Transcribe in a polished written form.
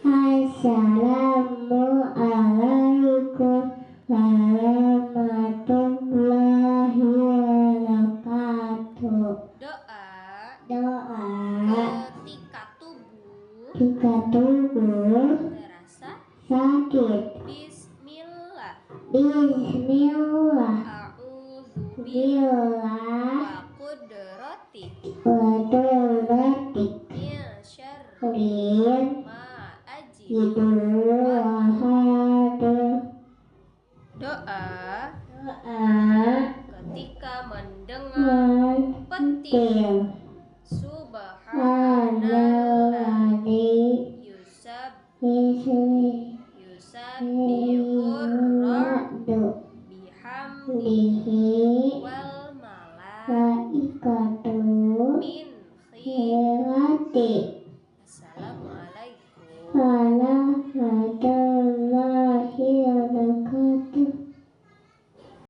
Assalamualaikum warahmatullahi wabarakatuh. Doa ketika tubuh terasa sakit. Bismillah. A'udzubillah wa qudratik min syarri ma ajid. Doa ketika mendengar petir. Subhanalladzi yusabbihur rabbu bihamdihi wal malaikatu min khifati. Assalamualaikum.